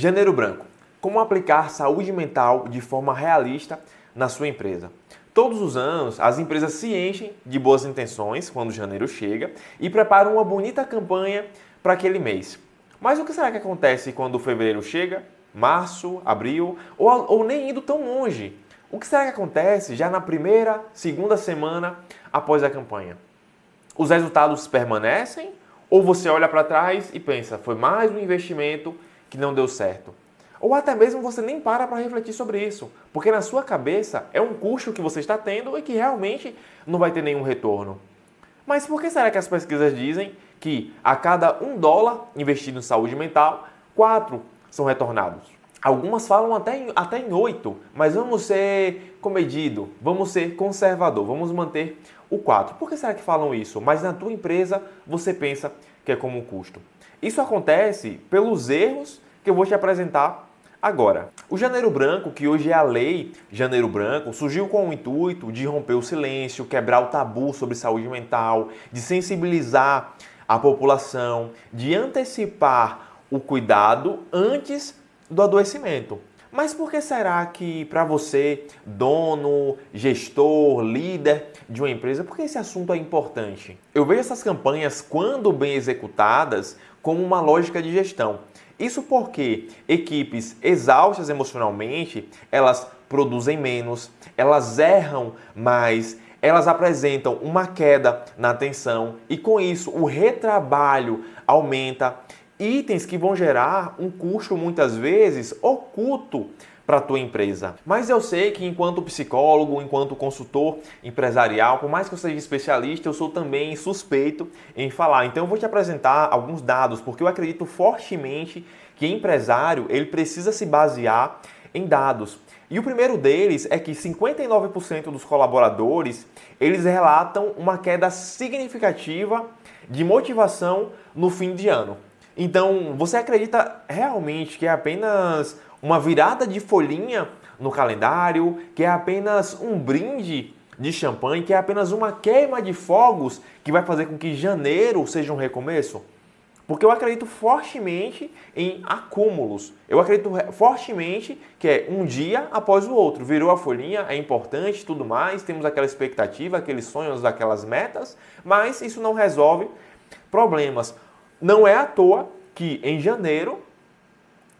Janeiro Branco. Como aplicar saúde mental de forma realista na sua empresa? Todos os anos, as empresas se enchem de boas intenções quando janeiro chega e preparam uma bonita campanha para aquele mês. Mas o que será que acontece quando fevereiro chega? Março, abril ou nem indo tão longe? O que será que acontece já na primeira, segunda semana após a campanha? Os resultados permanecem? Ou você olha para trás e pensa, foi mais um investimento que não deu certo? Ou até mesmo você nem para refletir sobre isso, porque na sua cabeça é um custo que você está tendo e que realmente não vai ter nenhum retorno. Mas por que será que as pesquisas dizem que a cada $1 investido em saúde mental, 4 são retornados? Algumas falam até em 8, mas vamos ser comedido, vamos ser conservador, vamos manter o 4. Por que será que falam isso? Mas na tua empresa você pensa que é como um custo. Isso acontece pelos erros que eu vou te apresentar agora. O Janeiro Branco, que hoje é a lei Janeiro Branco, surgiu com o intuito de romper o silêncio, quebrar o tabu sobre saúde mental, de sensibilizar a população, de antecipar o cuidado antes do adoecimento. Mas por que será que para você, dono, gestor, líder de uma empresa, por que esse assunto é importante? Eu vejo essas campanhas, quando bem executadas, como uma lógica de gestão. Isso porque equipes exaustas emocionalmente, elas produzem menos, elas erram mais, elas apresentam uma queda na atenção e com isso o retrabalho aumenta. Itens que vão gerar um custo muitas vezes oculto para a tua empresa. Mas eu sei que enquanto psicólogo, enquanto consultor empresarial, por mais que eu seja especialista, eu sou também suspeito em falar. Então eu vou te apresentar alguns dados, porque eu acredito fortemente que empresário ele precisa se basear em dados. E o primeiro deles é que 59% dos colaboradores, eles relatam uma queda significativa de motivação no fim de ano. Então, você acredita realmente que é apenas uma virada de folhinha no calendário, que é apenas um brinde de champanhe, que é apenas uma queima de fogos que vai fazer com que janeiro seja um recomeço? Porque eu acredito fortemente em acúmulos. Eu acredito fortemente que é um dia após o outro. Virou a folhinha, é importante, tudo mais, temos aquela expectativa, aqueles sonhos, aquelas metas, mas isso não resolve problemas. Não é à toa que em janeiro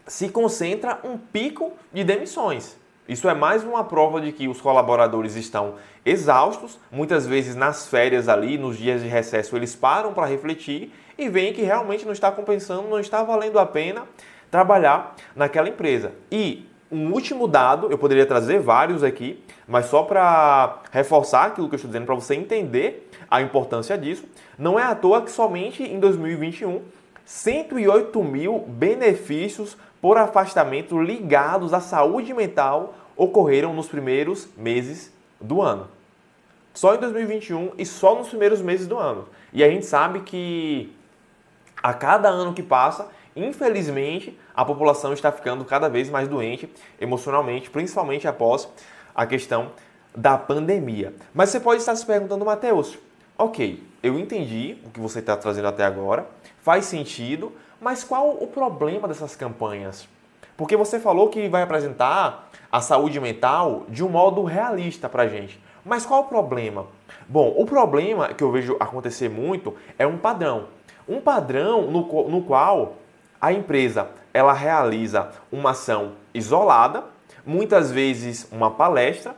se concentra um pico de demissões. Isso é mais uma prova de que os colaboradores estão exaustos, muitas vezes nas férias ali, nos dias de recesso, eles param para refletir e veem que realmente não está compensando, não está valendo a pena trabalhar naquela empresa. E um último dado, eu poderia trazer vários aqui, mas só para reforçar aquilo que eu estou dizendo, para você entender a importância disso, não é à toa que somente em 2021, 108 mil benefícios por afastamento ligados à saúde mental ocorreram nos primeiros meses do ano. Só em 2021 e só nos primeiros meses do ano. E a gente sabe que a cada ano que passa, infelizmente, a população está ficando cada vez mais doente emocionalmente, principalmente após a questão da pandemia. Mas você pode estar se perguntando, Matheus, ok, eu entendi o que você está trazendo até agora, faz sentido, mas qual o problema dessas campanhas? Porque você falou que vai apresentar a saúde mental de um modo realista para a gente. Mas qual o problema? Bom, o problema que eu vejo acontecer muito é um padrão. Um padrão no qual a empresa ela realiza uma ação isolada, muitas vezes uma palestra.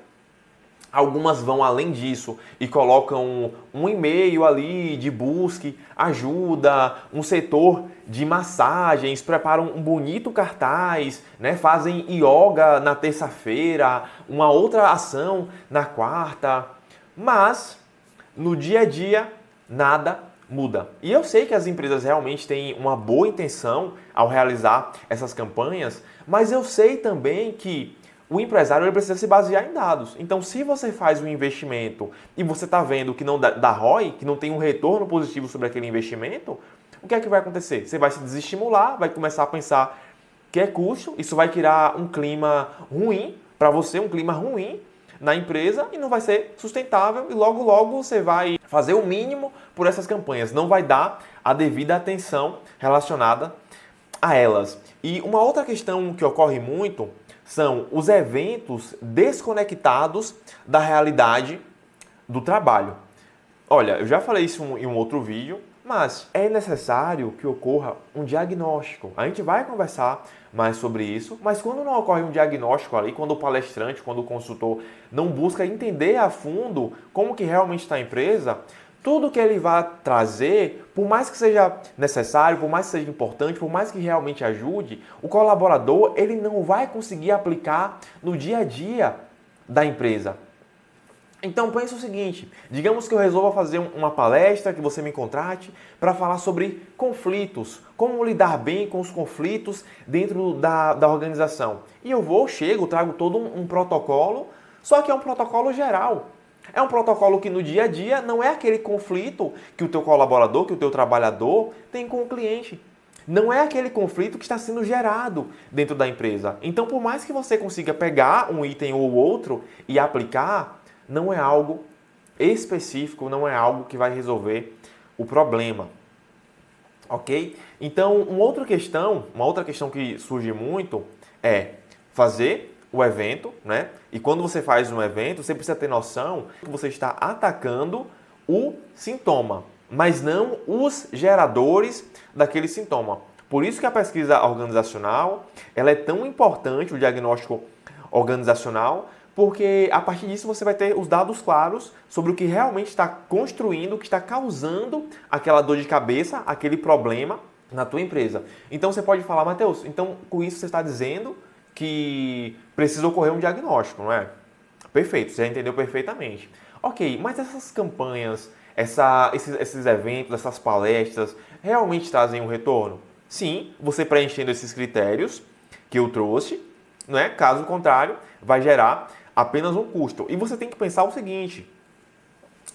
Algumas vão além disso e colocam um e-mail ali de busca, ajuda, um setor de massagens, preparam um bonito cartaz, né? Fazem yoga na terça-feira, uma outra ação na quarta. Mas, no dia a dia, nada muda. E eu sei que as empresas realmente têm uma boa intenção ao realizar essas campanhas, mas eu sei também que o empresário ele precisa se basear em dados. Então, se você faz um investimento e você está vendo que não dá ROI, que não tem um retorno positivo sobre aquele investimento, o que é que vai acontecer? Você vai se desestimular, vai começar a pensar que é custo, isso vai criar um clima ruim para você, um clima ruim na empresa e não vai ser sustentável e logo você vai fazer o mínimo por essas campanhas. Não vai dar a devida atenção relacionada a elas. E uma outra questão que ocorre muito são os eventos desconectados da realidade do trabalho. Olha, eu já falei isso em um outro vídeo, mas é necessário que ocorra um diagnóstico. A gente vai conversar mais sobre isso, mas quando não ocorre um diagnóstico ali, quando o palestrante, quando o consultor não busca entender a fundo como que realmente está a empresa, tudo que ele vai trazer, por mais que seja necessário, por mais que seja importante, por mais que realmente ajude, o colaborador ele não vai conseguir aplicar no dia a dia da empresa. Então pense o seguinte, digamos que eu resolva fazer uma palestra, que você me contrate, para falar sobre conflitos, como lidar bem com os conflitos dentro da organização. E eu chego, trago todo um protocolo, só que é um protocolo geral. É um protocolo que no dia a dia não é aquele conflito que o teu colaborador, que o teu trabalhador tem com o cliente. Não é aquele conflito que está sendo gerado dentro da empresa. Então, por mais que você consiga pegar um item ou outro e aplicar, não é algo específico, não é algo que vai resolver o problema. Ok? Então, uma outra questão que surge muito é fazer o evento, né? E quando você faz um evento, você precisa ter noção que você está atacando o sintoma, mas não os geradores daquele sintoma. Por isso que a pesquisa organizacional, ela é tão importante, o diagnóstico organizacional, porque a partir disso você vai ter os dados claros sobre o que realmente está construindo, o que está causando aquela dor de cabeça, aquele problema na tua empresa. Então você pode falar, Matheus, então com isso você está dizendo que precisa ocorrer um diagnóstico, não é? Perfeito, você já entendeu perfeitamente. Ok, mas essas campanhas, esses eventos, essas palestras, realmente trazem um retorno? Sim, você preenchendo esses critérios que eu trouxe, não é? Caso contrário, vai gerar apenas um custo. E você tem que pensar o seguinte,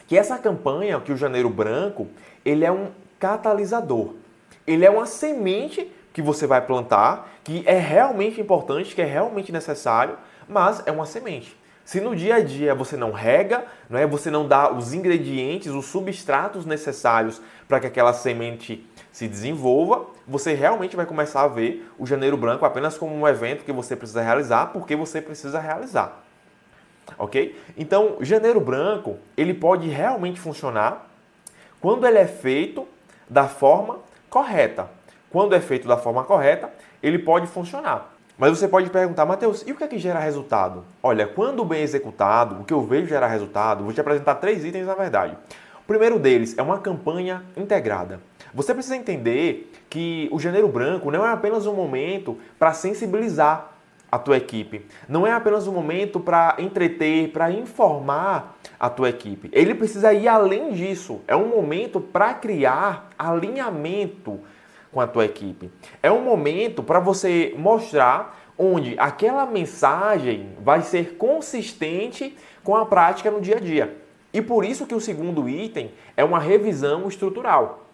que essa campanha, que o Janeiro Branco, ele é um catalisador. Ele é uma semente que você vai plantar, que é realmente importante, que é realmente necessário, mas é uma semente. Se no dia a dia você não rega, não é? Você não dá os ingredientes, os substratos necessários para que aquela semente se desenvolva, você realmente vai começar a ver o Janeiro Branco apenas como um evento que você precisa realizar, porque você precisa realizar. Ok? Então, Janeiro Branco, ele pode realmente funcionar quando ele é feito da forma correta. Quando é feito da forma correta, ele pode funcionar. Mas você pode perguntar, Matheus, e o que é que gera resultado? Olha, quando bem executado, o que eu vejo gerar resultado, vou te apresentar 3 itens na verdade. O primeiro deles é uma campanha integrada. Você precisa entender que o Janeiro Branco não é apenas um momento para sensibilizar a tua equipe. Não é apenas um momento para entreter, para informar a tua equipe. Ele precisa ir além disso. É um momento para criar alinhamento com a tua equipe. É um momento para você mostrar onde aquela mensagem vai ser consistente com a prática no dia a dia. E por isso que o segundo item é uma revisão estrutural.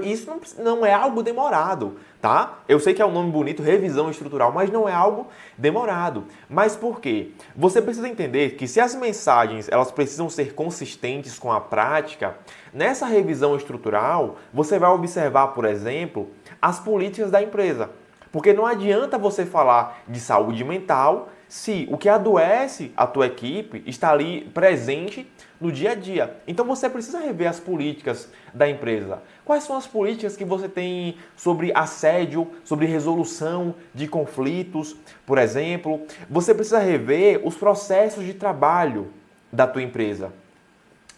Isso não é algo demorado, tá? Eu sei que é um nome bonito, revisão estrutural, mas não é algo demorado. Mas por quê? Você precisa entender que se as mensagens elas precisam ser consistentes com a prática, nessa revisão estrutural, você vai observar, por exemplo, as políticas da empresa. Porque não adianta você falar de saúde mental se o que adoece a tua equipe está ali presente no dia a dia. Então você precisa rever as políticas da empresa. Quais são as políticas que você tem sobre assédio, sobre resolução de conflitos, por exemplo? Você precisa rever os processos de trabalho da tua empresa.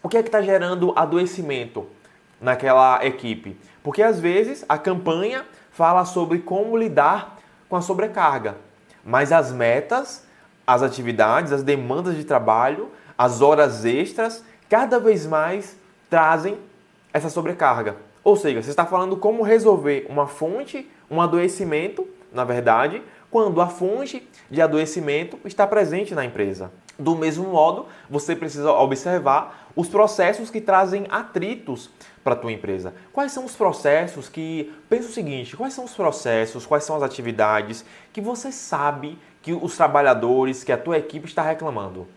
O que é que está gerando adoecimento naquela equipe? Porque às vezes a campanha fala sobre como lidar com a sobrecarga, mas as metas, as atividades, as demandas de trabalho, as horas extras, cada vez mais trazem essa sobrecarga. Ou seja, você está falando como resolver uma fonte, um adoecimento, na verdade, quando a fonte de adoecimento está presente na empresa. Do mesmo modo, você precisa observar os processos que trazem atritos para a tua empresa. Quais são os processos que... Pensa o seguinte, quais são os processos, quais são as atividades que você sabe que os trabalhadores, que a tua equipe está reclamando?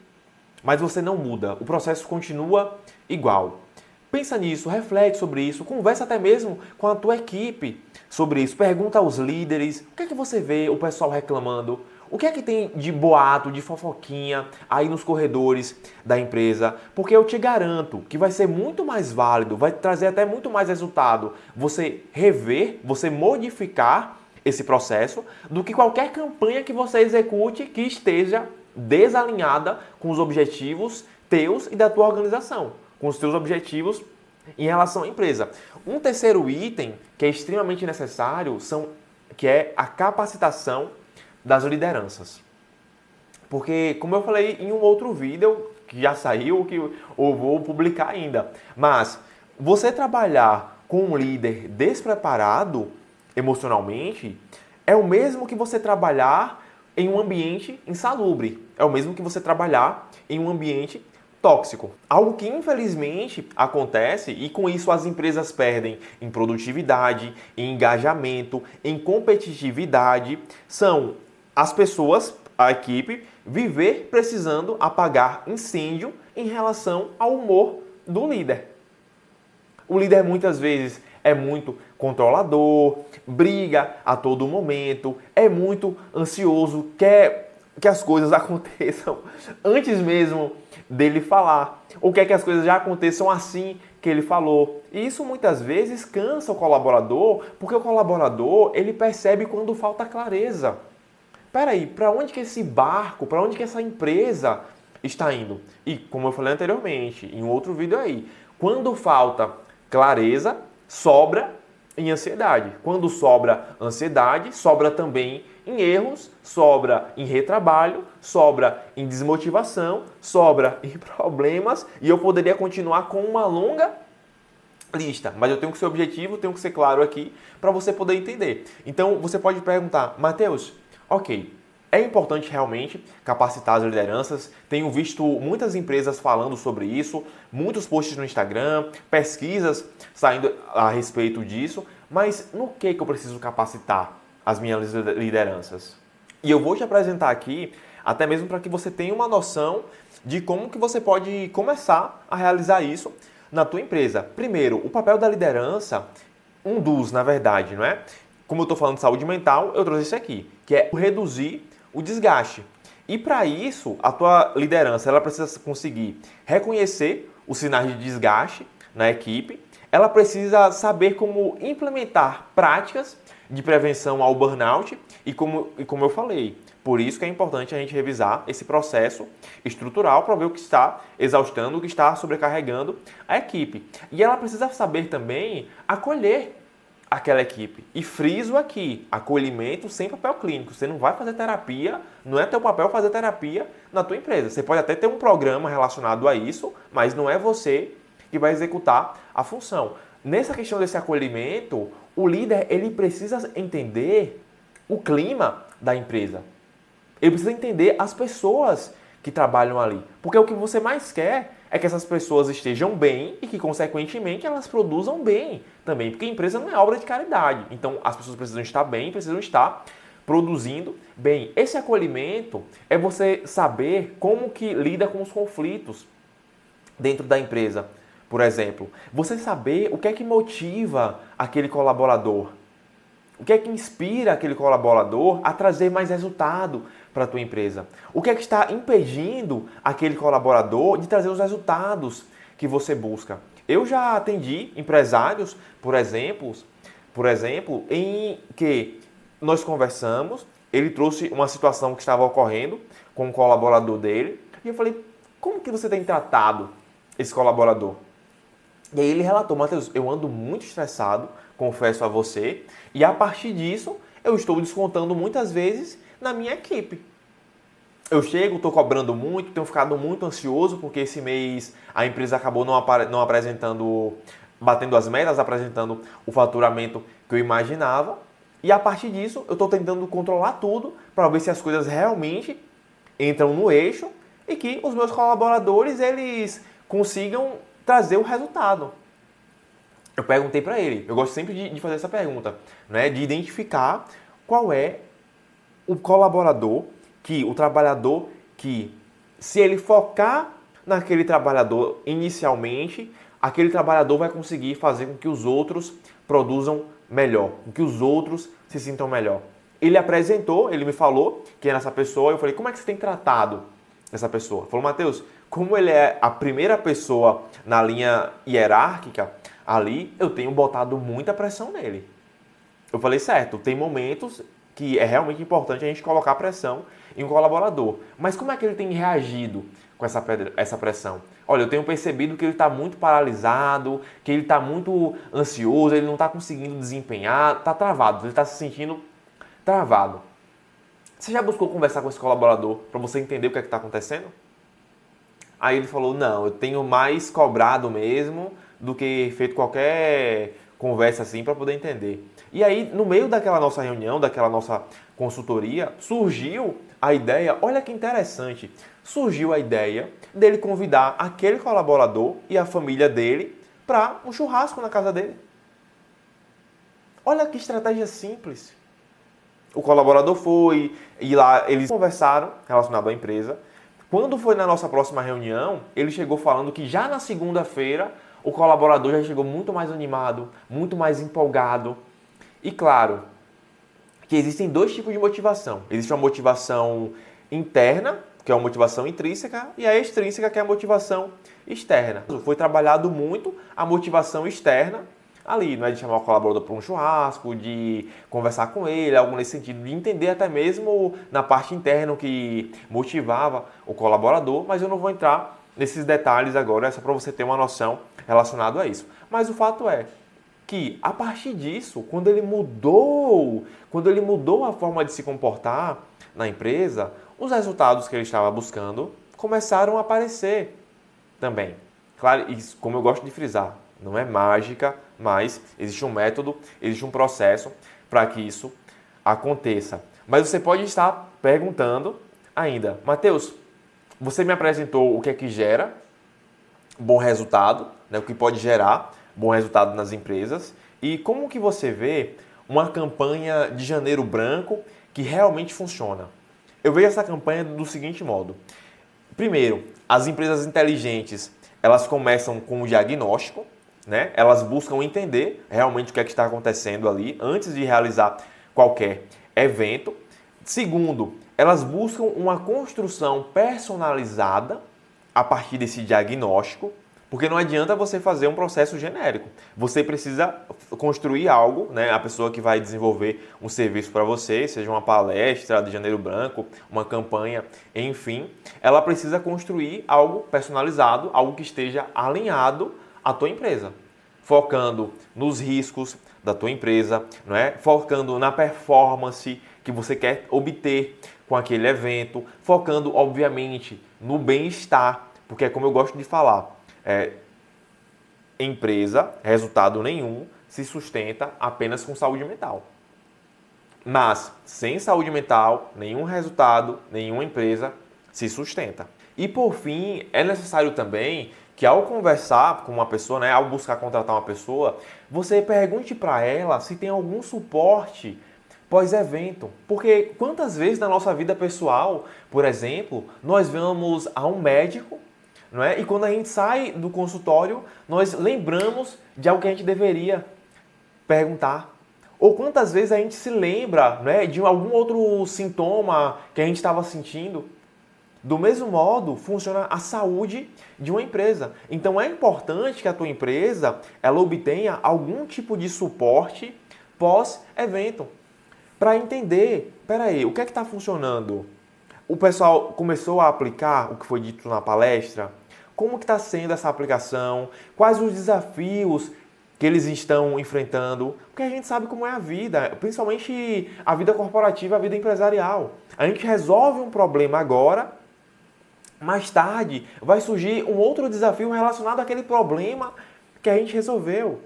Mas você não muda, o processo continua igual. Pensa nisso, reflete sobre isso, conversa até mesmo com a tua equipe sobre isso. Pergunta aos líderes, o que é que você vê o pessoal reclamando? O que é que tem de boato, de fofoquinha aí nos corredores da empresa? Porque eu te garanto que vai ser muito mais válido, vai trazer até muito mais resultado você rever, você modificar esse processo do que qualquer campanha que você execute que esteja desalinhada com os objetivos teus e da tua organização, com os teus objetivos em relação à empresa. Um terceiro item que é extremamente necessário que é a capacitação das lideranças. Porque, como eu falei em um outro vídeo, que já saiu, que eu vou publicar ainda, mas você trabalhar com um líder despreparado emocionalmente é o mesmo que você trabalhar em um ambiente insalubre. É o mesmo que você trabalhar em um ambiente tóxico. Algo que infelizmente acontece e com isso as empresas perdem em produtividade, em engajamento, em competitividade, são as pessoas, a equipe, viver precisando apagar incêndio em relação ao humor do líder. O líder muitas vezes é muito controlador, briga a todo momento, é muito ansioso, quer que as coisas aconteçam antes mesmo dele falar, ou quer que as coisas já aconteçam assim que ele falou. E isso muitas vezes cansa o colaborador, porque o colaborador ele percebe quando falta clareza. Peraí, para onde que esse barco, para onde que essa empresa está indo? E como eu falei anteriormente, em um outro vídeo aí, quando falta clareza, sobra em ansiedade. Quando sobra ansiedade, sobra também em erros, sobra em retrabalho, sobra em desmotivação, sobra em problemas e eu poderia continuar com uma longa lista, mas eu tenho que ser objetivo, tenho que ser claro aqui para você poder entender. Então você pode perguntar, Matheus, ok, é importante realmente capacitar as lideranças. Tenho visto muitas empresas falando sobre isso, muitos posts no Instagram, pesquisas saindo a respeito disso, mas no que eu preciso capacitar as minhas lideranças? E eu vou te apresentar aqui, até mesmo para que você tenha uma noção de como que você pode começar a realizar isso na tua empresa. Primeiro, o papel da liderança, na verdade, não é? Como eu estou falando de saúde mental, eu trouxe isso aqui, que é reduzir o desgaste. E para isso, a tua liderança ela precisa conseguir reconhecer os sinais de desgaste na equipe, ela precisa saber como implementar práticas de prevenção ao burnout e como eu falei, por isso que é importante a gente revisar esse processo estrutural para ver o que está exaustando, o que está sobrecarregando a equipe. E ela precisa saber também acolher aquela equipe. E friso aqui, acolhimento sem papel clínico. Você não vai fazer terapia, não é teu papel fazer terapia na tua empresa. Você pode até ter um programa relacionado a isso, mas não é você que vai executar a função. Nessa questão desse acolhimento, o líder ele precisa entender o clima da empresa. Ele precisa entender as pessoas que trabalham ali. Porque o que você mais quer é que essas pessoas estejam bem e que, consequentemente, elas produzam bem também. Porque a empresa não é obra de caridade. Então, as pessoas precisam estar bem, precisam estar produzindo bem. Esse acolhimento é você saber como que lida com os conflitos dentro da empresa. Por exemplo, você saber o que é que motiva aquele colaborador. O que é que inspira aquele colaborador a trazer mais resultado para a tua empresa? O que é que está impedindo aquele colaborador de trazer os resultados que você busca? Eu já atendi empresários, por exemplo, em que nós conversamos, ele trouxe uma situação que estava ocorrendo com um colaborador dele, e eu falei, como que você tem tratado esse colaborador? E aí ele relatou, Matheus, eu ando muito estressado, confesso a você, e a partir disso eu estou descontando muitas vezes na minha equipe. Eu chego, estou cobrando muito, tenho ficado muito ansioso porque esse mês a empresa acabou não apresentando, batendo as metas, apresentando o faturamento que eu imaginava. E a partir disso eu estou tentando controlar tudo para ver se as coisas realmente entram no eixo e que os meus colaboradores eles consigam trazer o resultado. Eu perguntei para ele, eu gosto sempre de fazer essa pergunta, né? De identificar qual é o colaborador, o trabalhador que, se ele focar naquele trabalhador inicialmente, aquele trabalhador vai conseguir fazer com que os outros produzam melhor, com que os outros se sintam melhor. Ele apresentou, ele me falou quem era essa pessoa, eu falei, como é que você tem tratado essa pessoa? Ele falou, Matheus, como ele é a primeira pessoa na linha hierárquica ali, eu tenho botado muita pressão nele. Eu falei, certo, tem momentos que é realmente importante a gente colocar pressão em um colaborador. Mas como é que ele tem reagido com essa pressão? Olha, eu tenho percebido que ele está muito paralisado, que ele está muito ansioso, ele não está conseguindo desempenhar, está travado, ele está se sentindo travado. Você já buscou conversar com esse colaborador para você entender o que é que está acontecendo? Aí ele falou, não, eu tenho mais cobrado mesmo do que feito qualquer conversa assim para poder entender. E aí, no meio daquela nossa reunião, daquela nossa consultoria, surgiu a ideia, olha que interessante, surgiu a ideia dele convidar aquele colaborador e a família dele para um churrasco na casa dele. Olha que estratégia simples. O colaborador foi, e lá eles conversaram relacionado à empresa. Quando foi na nossa próxima reunião, ele chegou falando que já na segunda-feira o colaborador já chegou muito mais animado, muito mais empolgado. E claro, que existem dois tipos de motivação. Existe uma motivação interna, que é uma motivação intrínseca, e a extrínseca, que é a motivação externa. Foi trabalhado muito a motivação externa ali, não é de chamar o colaborador para um churrasco, de conversar com ele, algo nesse sentido, de entender até mesmo na parte interna o que motivava o colaborador, mas eu não vou entrar nesses detalhes agora, é só para você ter uma noção relacionada a isso. Mas o fato é que, a partir disso, quando ele mudou a forma de se comportar na empresa, os resultados que ele estava buscando começaram a aparecer também. Claro, isso, como eu gosto de frisar, não é mágica, mas existe um método, existe um processo para que isso aconteça. Mas você pode estar perguntando ainda, Matheus, você me apresentou o que é que gera bom resultado, né, o que pode gerar bom resultado nas empresas, e como que você vê uma campanha de Janeiro Branco que realmente funciona? Eu vejo essa campanha do seguinte modo. Primeiro, as empresas inteligentes, elas começam com o diagnóstico, né? Elas buscam entender realmente o que é que está acontecendo ali antes de realizar qualquer evento. Segundo, elas buscam uma construção personalizada a partir desse diagnóstico, porque não adianta você fazer um processo genérico. Você precisa construir algo, né? A pessoa que vai desenvolver um serviço para você, seja uma palestra de Janeiro Branco, uma campanha, enfim, ela precisa construir algo personalizado, algo que esteja alinhado à tua empresa, focando nos riscos da tua empresa, não é? Focando na performance que você quer obter com aquele evento, focando, obviamente, no bem-estar, porque é como eu gosto de falar, empresa, resultado nenhum, se sustenta apenas com saúde mental. Mas, sem saúde mental, nenhum resultado, nenhuma empresa se sustenta. E, por fim, é necessário também que ao conversar com uma pessoa, né, ao buscar contratar uma pessoa, você pergunte para ela se tem algum suporte pós-evento. Porque quantas vezes na nossa vida pessoal, por exemplo, nós vamos a um médico, não é? E quando a gente sai do consultório, nós lembramos de algo que a gente deveria perguntar. Ou quantas vezes a gente se lembra, né, de algum outro sintoma que a gente estava sentindo. Do mesmo modo, funciona a saúde de uma empresa. Então é importante que a tua empresa ela obtenha algum tipo de suporte pós-evento. Para entender, peraí, o que é que está funcionando? O pessoal começou a aplicar o que foi dito na palestra? Como que está sendo essa aplicação? Quais os desafios que eles estão enfrentando? Porque a gente sabe como é a vida, principalmente a vida corporativa, a vida empresarial. A gente resolve um problema agora, mais tarde vai surgir um outro desafio relacionado àquele problema que a gente resolveu.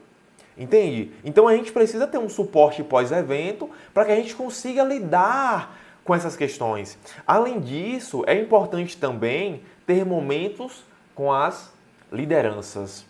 Entende? Então a gente precisa ter um suporte pós-evento para que a gente consiga lidar com essas questões. Além disso, é importante também ter momentos com as lideranças.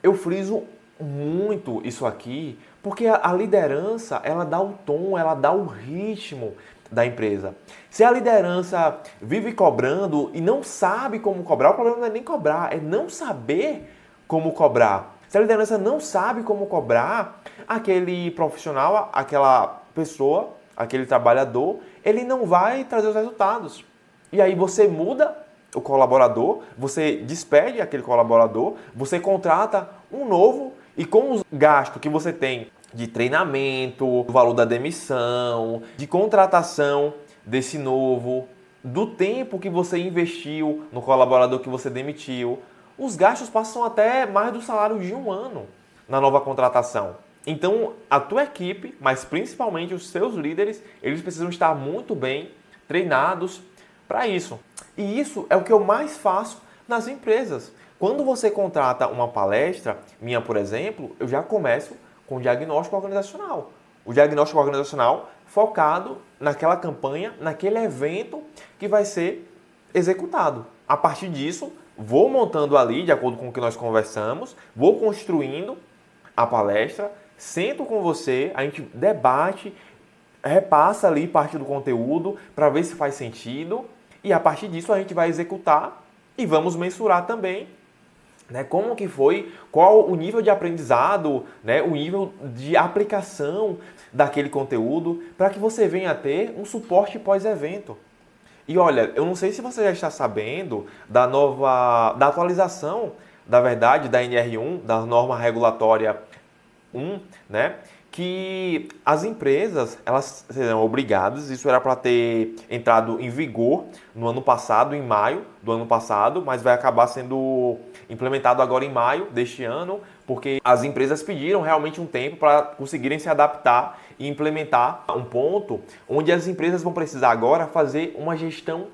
Eu friso muito isso aqui, porque a liderança, ela dá o tom, ela dá o ritmo da empresa. Se a liderança vive cobrando e não sabe como cobrar, o problema não é nem cobrar, é não saber como cobrar. Se a liderança não sabe como cobrar, aquele profissional, aquela pessoa, aquele trabalhador, ele não vai trazer os resultados. E aí você muda o colaborador, você despede aquele colaborador, você contrata um novo e com os gastos que você tem de treinamento, o valor da demissão, de contratação desse novo, do tempo que você investiu no colaborador que você demitiu, os gastos passam até mais do salário de um ano na nova contratação. Então, a tua equipe, mas principalmente os seus líderes, eles precisam estar muito bem treinados para isso. E isso é o que eu mais faço nas empresas. Quando você contrata uma palestra, minha por exemplo, eu já começo com o diagnóstico organizacional. O diagnóstico organizacional focado naquela campanha, naquele evento que vai ser executado. A partir disso, vou montando ali, de acordo com o que nós conversamos, vou construindo a palestra, sento com você, a gente debate, repassa ali parte do conteúdo para ver se faz sentido e a partir disso a gente vai executar e vamos mensurar também, né, como que foi, qual o nível de aprendizado, né, o nível de aplicação daquele conteúdo para que você venha a ter um suporte pós-evento. E olha, eu não sei se você já está sabendo da atualização, da verdade, da NR1, da norma regulatória 1, né? Que as empresas, elas serão obrigadas, isso era para ter entrado em vigor no ano passado, em maio do ano passado, mas vai acabar sendo implementado agora em maio deste ano, porque as empresas pediram realmente um tempo para conseguirem se adaptar e implementar um ponto onde as empresas vão precisar agora fazer uma gestão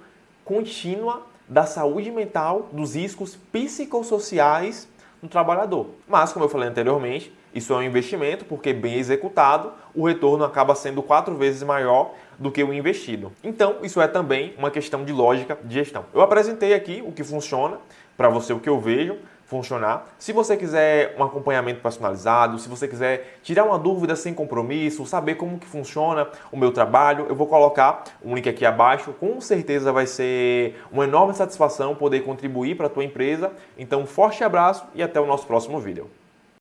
contínua da saúde mental, dos riscos psicossociais no trabalhador. Mas, como eu falei anteriormente, isso é um investimento, porque bem executado, o retorno acaba sendo 4 vezes maior do que o investido. Então, isso é também uma questão de lógica de gestão. Eu apresentei aqui o que funciona, para você o que eu vejo funcionar. Se você quiser um acompanhamento personalizado, se você quiser tirar uma dúvida sem compromisso, saber como que funciona o meu trabalho, eu vou colocar um link aqui abaixo. Com certeza vai ser uma enorme satisfação poder contribuir para a tua empresa. Então, um forte abraço e até o nosso próximo vídeo.